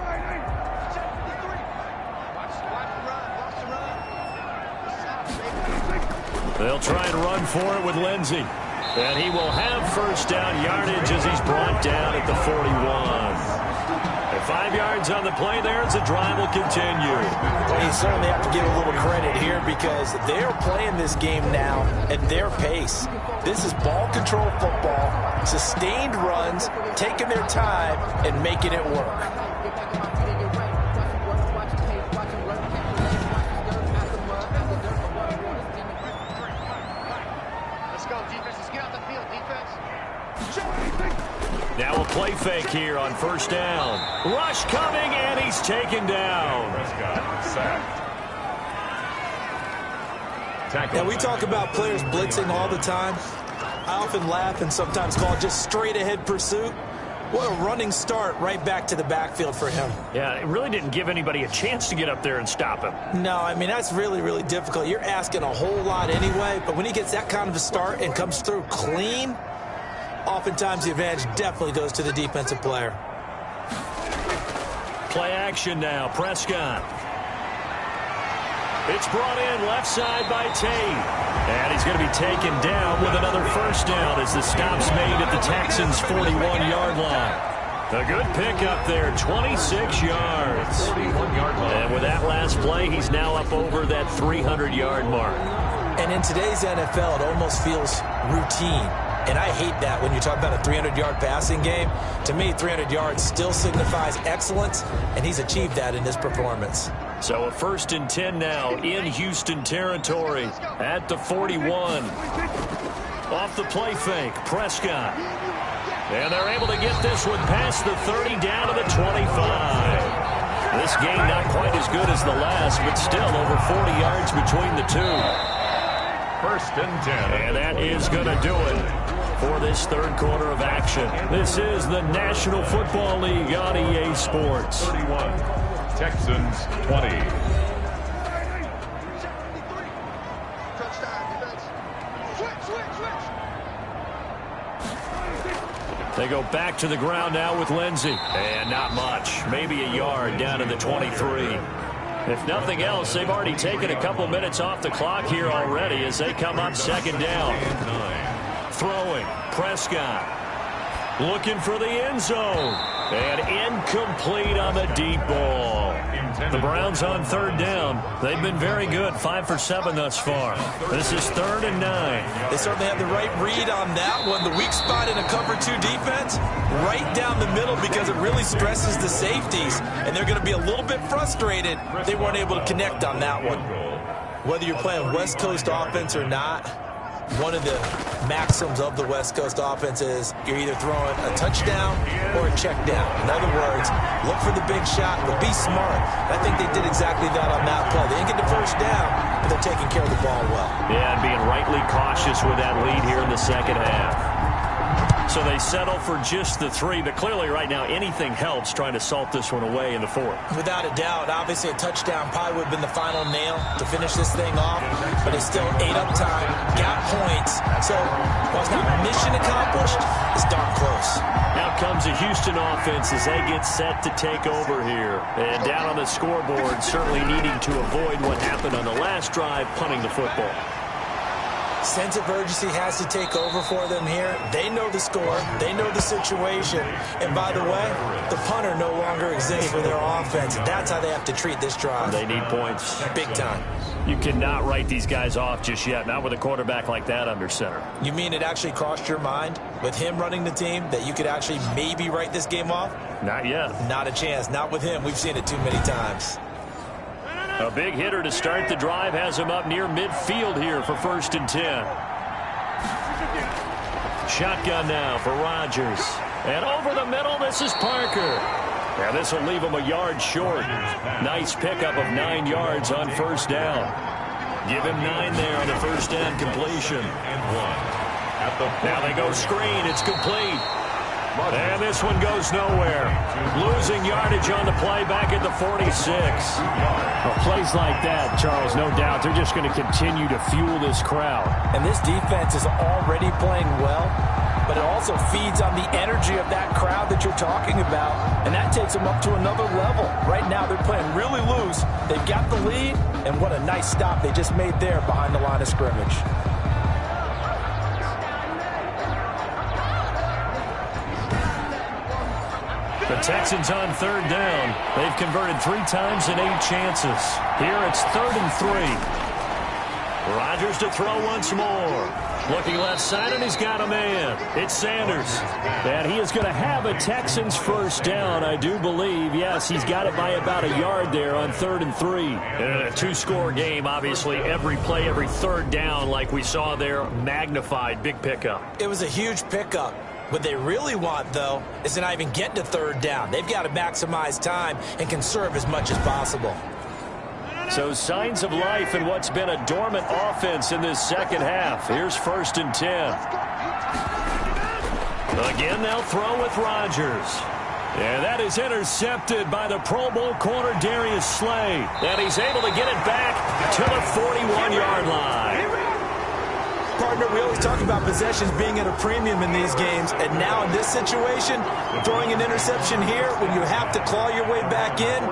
They'll try and run for it with Lindsey. And he will have 1st down yardage as he's brought down at the 41. And 5 yards on the play there as the drive will continue. Well, you certainly have to give a little credit here because they're playing this game now at their pace. This is ball control football, sustained runs, taking their time and making it work. Now a play fake here on 1st down. Rush coming, and he's taken down. Now, we talk about players blitzing all the time. I often laugh and sometimes call it just straight-ahead pursuit. What a running start right back to the backfield for him. Yeah, it really didn't give anybody a chance to get up there and stop him. No, I mean, that's really, really difficult. You're asking a whole lot anyway, but when he gets that kind of a start and comes through clean, oftentimes the advantage definitely goes to the defensive player. Play action now, Prescott. It's brought in left side by Tate. And he's going to be taken down with another first down as the stop's made at the Texans' 41-yard line. A good pickup there, 26 yards. 41-yard line. And with that last play, he's now up over that 300-yard mark. And in today's NFL, it almost feels routine. And I hate that when you talk about a 300-yard passing game. To me, 300 yards still signifies excellence, and he's achieved that in this performance. So a 1st and 10 now in Houston territory at the 41. Off the play fake, Prescott. And they're able to get this one past the 30 down to the 25. This game not quite as good as the last, but still over 40 yards between the two. 1st and 10. And that is going to do it for this third quarter of action. This is the National Football League on EA Sports. 31, Texans 20. They go back to the ground now with Lindsey. And not much. Maybe a yard down to the 23. If nothing else, they've already taken a couple minutes off the clock here already as they come up 2nd down. Throwing, Prescott. Looking for the end zone. And incomplete on the deep ball. The Browns on 3rd down. They've been very good, 5 for 7 thus far. This is 3rd and 9. They certainly have the right read on that one. The weak spot in a cover 2 defense, right down the middle because it really stresses the safeties. And they're going to be a little bit frustrated they weren't able to connect on that one. Whether you're playing West Coast offense or not, one of the maxims of the West Coast offense is you're either throwing a touchdown or a check down. In other words, look for the big shot, but be smart. I think they did exactly that on that play. They didn't get the first down, but they're taking care of the ball well. Yeah, and being rightly cautious with that lead here in the second half. So they settle for just the 3, but clearly right now anything helps trying to salt this one away in the 4th. Without a doubt, obviously a touchdown probably would have been the final nail to finish this thing off, but they still ate up time, got points. So while it's not mission accomplished, it's darn close. Now comes a Houston offense as they get set to take over here. And down on the scoreboard, certainly needing to avoid what happened on the last drive, punting the football. Sense of urgency has to take over for them here. They know the score. They know the situation. And by the way, the punter no longer exists for their offense. That's how they have to treat this drive. They need points. Big time. You cannot write these guys off just yet, not with a quarterback like that under center. You mean it actually crossed your mind with him running the team that you could actually maybe write this game off? Not yet. Not a chance. Not with him. We've seen it too many times. A big hitter to start the drive has him up near midfield here for 1st and 10. Shotgun now for Rodgers. And over the middle, this is Parker. Now this will leave him a yard short. Nice pickup of 9 yards on 1st down. Give him 9 there on the 1st down completion. Now they go screen. It's complete. And this one goes nowhere. Losing yardage on the play back at the 46. Well, plays like that, Charles, no doubt, they're just going to continue to fuel this crowd. And this defense is already playing well, but it also feeds on the energy of that crowd that you're talking about, and that takes them up to another level. Right now, they're playing really loose. They've got the lead, and what a nice stop they just made there behind the line of scrimmage. The Texans on 3rd down. They've converted 3 times in 8 chances. Here it's 3rd and 3. Rodgers to throw once more. Looking left side, and he's got a man. It's Sanders. And he is going to have a Texans first down, I do believe. Yes, he's got it by about a yard there on 3rd and 3. In a 2-score game, obviously, every play, every 3rd down, like we saw there, magnified. Big pickup. It was a huge pickup. What they really want, though, is to not even get to 3rd down. They've got to maximize time and conserve as much as possible. So signs of life in what's been a dormant offense in this second half. Here's 1st and 10. Again, they'll throw with Rodgers. And that is intercepted by the Pro Bowl corner Darius Slay. And he's able to get it back to the 41-yard line. Partner, we always talk about possessions being at a premium in these games. And now in this situation, throwing an interception here when you have to claw your way back in,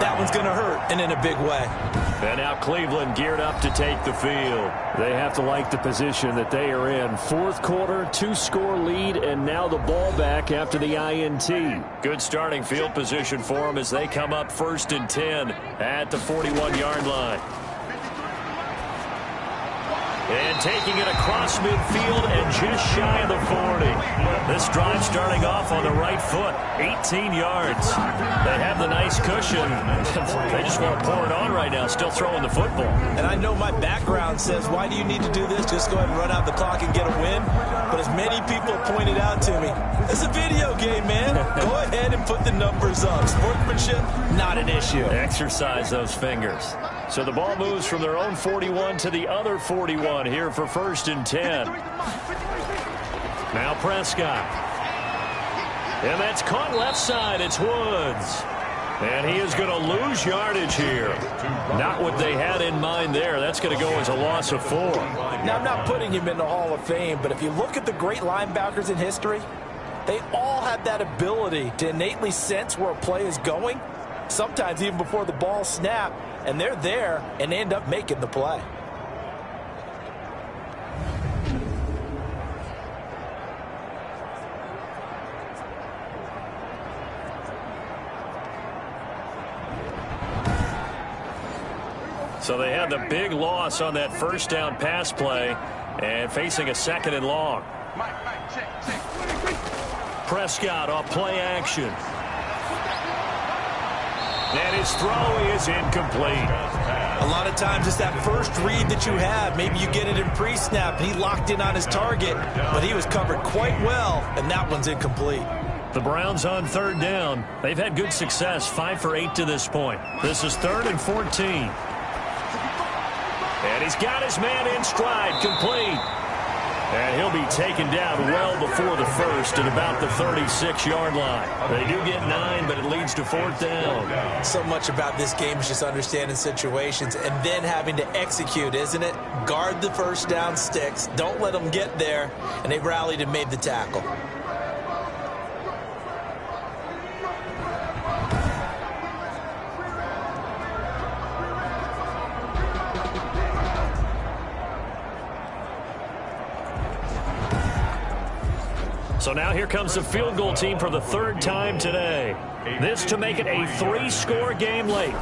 that one's going to hurt, and in a big way. And now Cleveland geared up to take the field. They have to like the position that they are in. Fourth quarter, 2-score lead, and now the ball back after the INT. Good starting field position for them as they come up 1st and 10 at the 41-yard line. And taking it across midfield and just shy of the 40. This drive starting off on the right foot, 18 yards. They have the nice cushion. They just want to pour it on right now, still throwing the football. And I know my background says, why do you need to do this? Just go ahead and run out the clock and get a win. But as many people pointed out to me, it's a video game, man. Go ahead and put the numbers up. Sportsmanship, not an issue. Exercise those fingers. So the ball moves from their own 41 to the other 41 here for 1st and 10. Now Prescott. And that's caught left side. It's Woods. And he is going to lose yardage here. Not what they had in mind there. That's going to go as a loss of 4. Now, I'm not putting him in the Hall of Fame, but if you look at the great linebackers in history, they all have that ability to innately sense where a play is going, sometimes even before the ball snapped, and they're there and end up making the play. So they had the big loss on that 1st down pass play and facing a 2nd and long. Prescott off play action. And his throw is incomplete. A lot of times it's that first read that you have. Maybe you get it in pre-snap and he locked in on his target, but he was covered quite well, and that one's incomplete. The Browns on 3rd down. They've had good success, 5 for 8 to this point. This is 3rd and 14. And he's got his man in stride, complete. And he'll be taken down well before the 1st at about the 36-yard line. They do get 9, but it leads to 4th down. So much about this game is just understanding situations and then having to execute, isn't it? Guard the 1st down sticks. Don't let them get there. And they rallied and made the tackle. So now here comes the field goal team for the 3rd time today. This to make it a 3-score game late.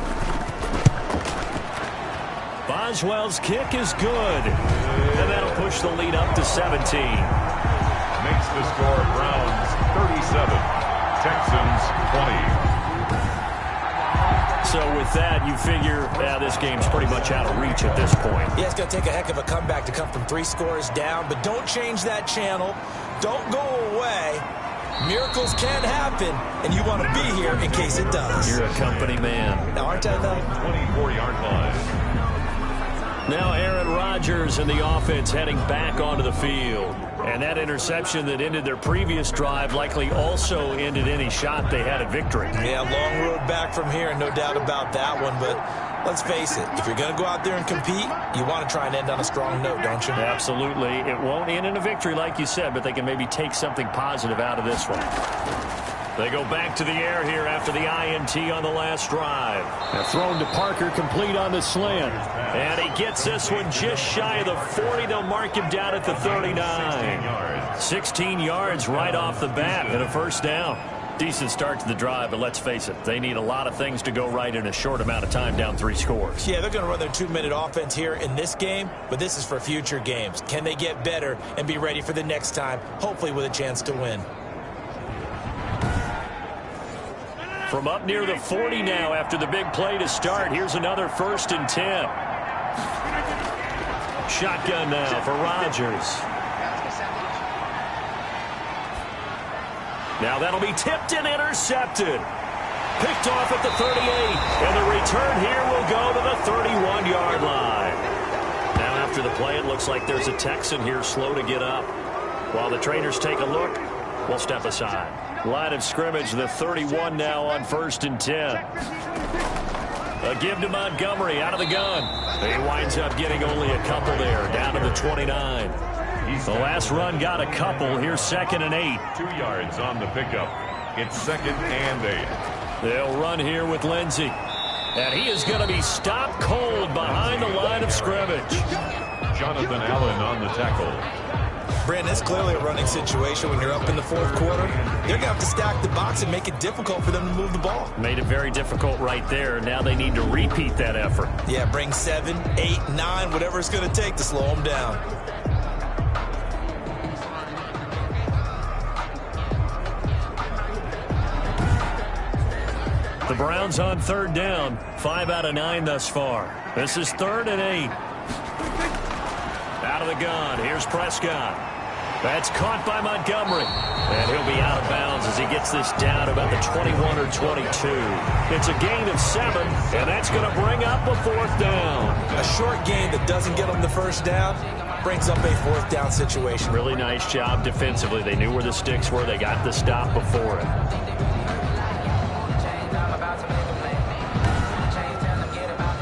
Boswell's kick is good. And that'll push the lead up to 17. Makes the score Browns 37, Texans 20. So with that, you figure this game's pretty much out of reach at this point. Yeah, it's going to take a heck of a comeback to come from 3 scores down, but don't change that channel. Don't go away. Miracles can happen, and you want to be here in case it does. You're a company man. Now, aren't I, though? 24-yard line. Now Aaron Rodgers and the offense heading back onto the field. And that interception that ended their previous drive likely also ended any shot they had at victory. Yeah, long road back from here, no doubt about that one. But let's face it, if you're going to go out there and compete, you want to try and end on a strong note, don't you? Absolutely. It won't end in a victory like you said, but they can maybe take something positive out of this one. They go back to the air here after the INT on the last drive. Now thrown to Parker, complete on the slant. And he gets this one just shy of the 40. They'll mark him down at the 39. 16 yards right off the bat and a 1st down. Decent start to the drive, but let's face it, they need a lot of things to go right in a short amount of time, down 3 scores. Yeah, they're going to run their 2-minute offense here in this game, but this is for future games. Can they get better and be ready for the next time, hopefully with a chance to win? From up near the 40 now after the big play to start. Here's another 1st and 10. Shotgun now for Rodgers. Now that'll be tipped and intercepted. Picked off at the 38. And the return here will go to the 31-yard line. Now after the play, it looks like there's a Texan here slow to get up. While the trainers take a look, will step aside. Line of scrimmage, the 31 now on 1st and 10. A give to Montgomery out of the gun. He winds up getting only a couple there, down to the 29. The last run got a couple. Here's 2nd and 8. 2 yards on the pickup. It's 2nd and 8. They'll run here with Lindsey. And he is going to be stopped cold behind the line of scrimmage. Jonathan Allen on the tackle. Brandon, it's clearly a running situation when you're up in the 4th quarter. They're going to have to stack the box and make it difficult for them to move the ball. Made it very difficult right there. Now they need to repeat that effort. Yeah, bring 7, 8, 9, whatever it's going to take to slow them down. The Browns on 3rd down. 5 out of 9 thus far. This is 3rd and 8. Out of the gun. Here's Prescott. That's caught by Montgomery. And he'll be out of bounds as he gets this down about the 21 or 22. It's a gain of 7, and that's going to bring up a 4th down. A short gain that doesn't get them the 1st down brings up a 4th down situation. Really nice job defensively. They knew where the sticks were. They got the stop before it.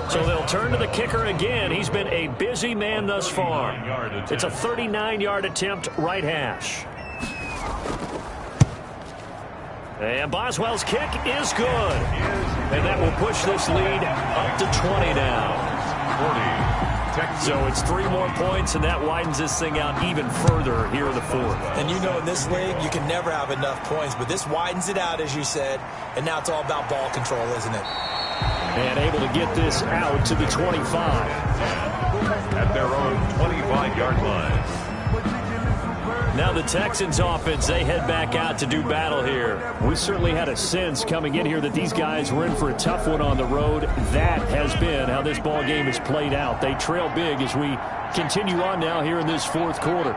So they'll turn to the kicker again. He's been a busy man thus far. It's a 39-yard attempt, right hash. And Boswell's kick is good. And that will push this lead up to 20 now. 40. So it's 3 more points, and that widens this thing out even further here in the 4th. And you know in this league, you can never have enough points, but this widens it out, as you said, and now it's all about ball control, isn't it? And able to get this out to the 25. At their own 25-yard line. Now the Texans offense, they head back out to do battle here. We certainly had a sense coming in here that these guys were in for a tough one on the road. That has been how this ball game has played out. They trail big as we continue on now here in this 4th quarter.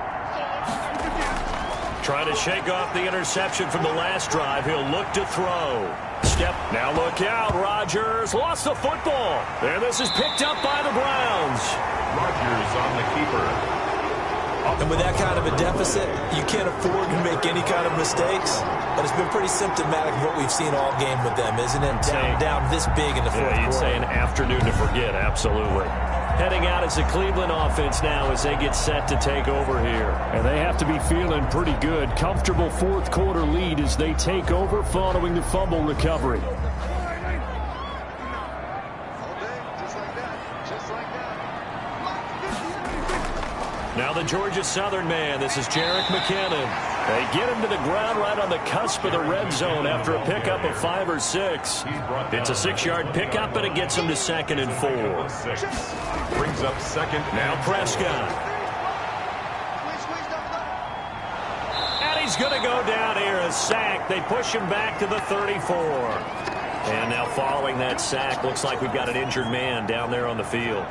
Trying to shake off the interception from the last drive. He'll look to throw. Step. Now look out. Rodgers lost the football. And this is picked up by the Browns. Rodgers on the keeper. And with that kind of a deficit, you can't afford to make any kind of mistakes. But it's been pretty symptomatic of what we've seen all game with them, isn't it? Down this big in the 4th quarter. You'd say an afternoon to forget, absolutely. Heading out as the Cleveland offense now as they get set to take over here. And they have to be feeling pretty good. Comfortable 4th quarter lead as they take over following the fumble recovery. Now the Georgia Southern man. This is Jerick McKinnon. They get him to the ground right on the cusp of the red zone after a pickup of 5 or 6. It's a 6-yard pickup, and it gets him to 2nd and 4. Brings up 2nd. Now Prescott. And he's going to go down here. A sack. They push him back to the 34. And now following that sack, looks like we've got an injured man down there on the field.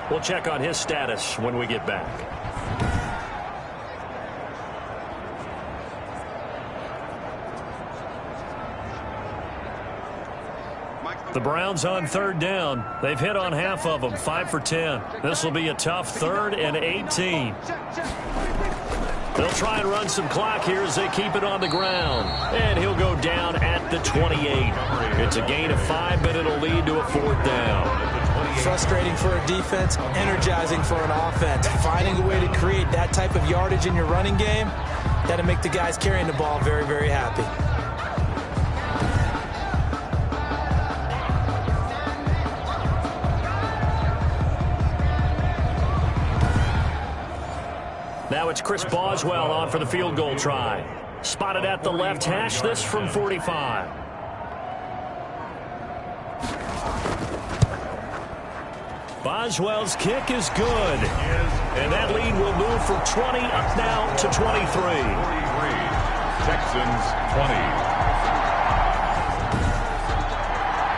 We'll check on his status when we get back. The Browns on 3rd down. They've hit on half of them, 5 for 10. This will be a tough 3rd and 18. They'll try and run some clock here as they keep it on the ground. And he'll go down at the 28. It's a gain of 5, but it'll lead to a 4th down. Frustrating for a defense, energizing for an offense. Finding a way to create that type of yardage in your running game, that'll make the guys carrying the ball very, very happy. Now it's Chris Boswell on for the field goal try. Spotted at the left hash, this from 45. Boswell's kick is good. And that lead will move from 20 up now to 23. 43. Texans 20.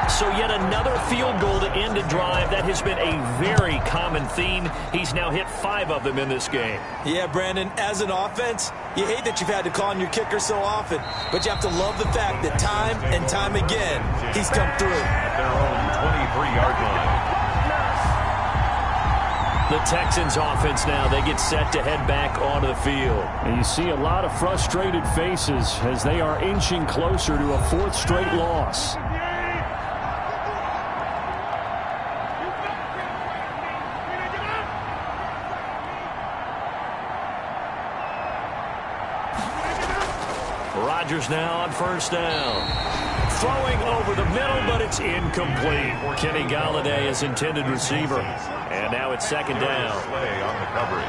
So yet another field goal to end a drive. That has been a very common theme. He's now hit 5 of them in this game. Yeah, Brandon, as an offense, you hate that you've had to call on your kicker so often, but you have to love the fact that time and time again, he's come through. At their own 23-yard line. The Texans offense now, they get set to head back onto the field. And you see a lot of frustrated faces as they are inching closer to a 4th straight loss. Rodgers now on 1st down. Throwing over the middle, but it's incomplete. Kenny Golladay is intended receiver. And now it's 2nd down. Slay on the coverage.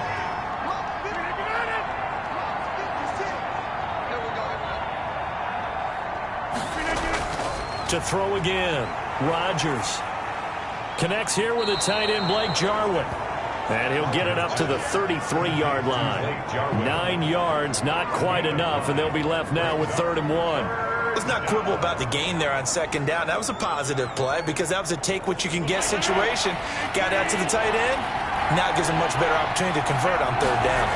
To throw again. Rodgers connects here with the tight end Blake Jarwin. And he'll get it up to the 33-yard line. 9 yards, not quite enough, and they'll be left now with 3rd and 1. Let's not quibble about the gain there on 2nd down. That was a positive play because that was a take-what-you-can-get situation. Got out to the tight end. Now it gives him a much better opportunity to convert on 3rd down.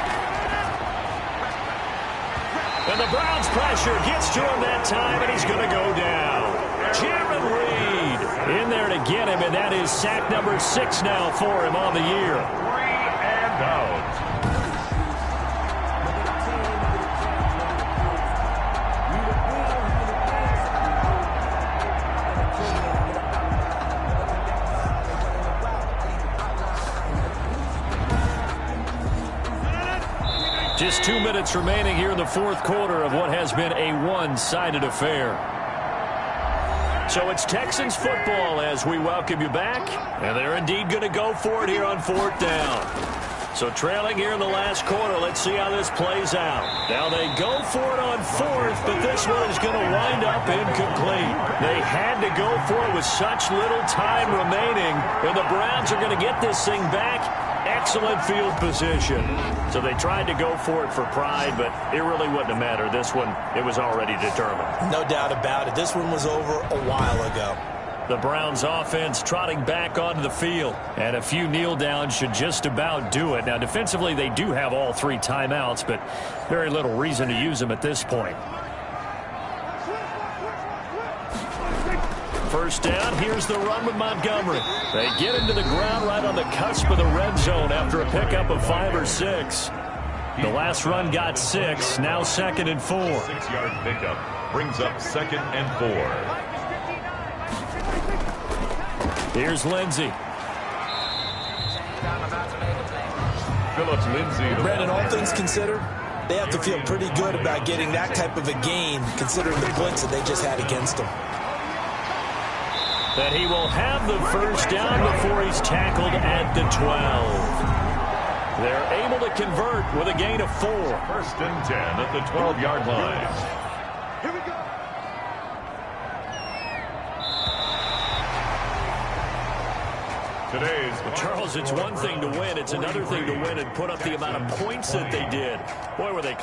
And the Browns' pressure gets to him that time, and he's going to go down. Jaron Reed in there to get him, and that is sack number 6 now for him on the year. 3 and out. Just 2 minutes remaining here in the 4th quarter of what has been a one-sided affair. So it's Texans football as we welcome you back. And they're indeed going to go for it here on 4th down. So trailing here in the last quarter, let's see how this plays out. Now they go for it on 4th, but this one is going to wind up incomplete. They had to go for it with such little time remaining, and the Browns are going to get this thing back. Excellent field position. So they tried to go for it for pride, but it really wouldn't have mattered. This one, it was already determined. No doubt about it. This one was over a while ago. The Browns offense trotting back onto the field. And a few kneel downs should just about do it. Now, defensively, they do have all 3 timeouts, but very little reason to use them at this point. 1st down, here's the run with Montgomery. They get him to the ground right on the cusp of the red zone after a pickup of 5 or 6. The last run got 6, now 2nd and 4. 6-yard pickup brings up 2nd and 4. Here's Lindsey. Phillips Lindsey. Brandon, all things considered, they have to feel pretty good about getting that type of a gain, considering the blitz that they just had against them. That he will have the 1st down before he's tackled at the 12. They're able to convert with a gain of 4. 1st and 10 at the 12-yard line. Here we go. Charles, it's one thing to win. It's another thing to win and put up the amount of points that they did. Boy, were they close.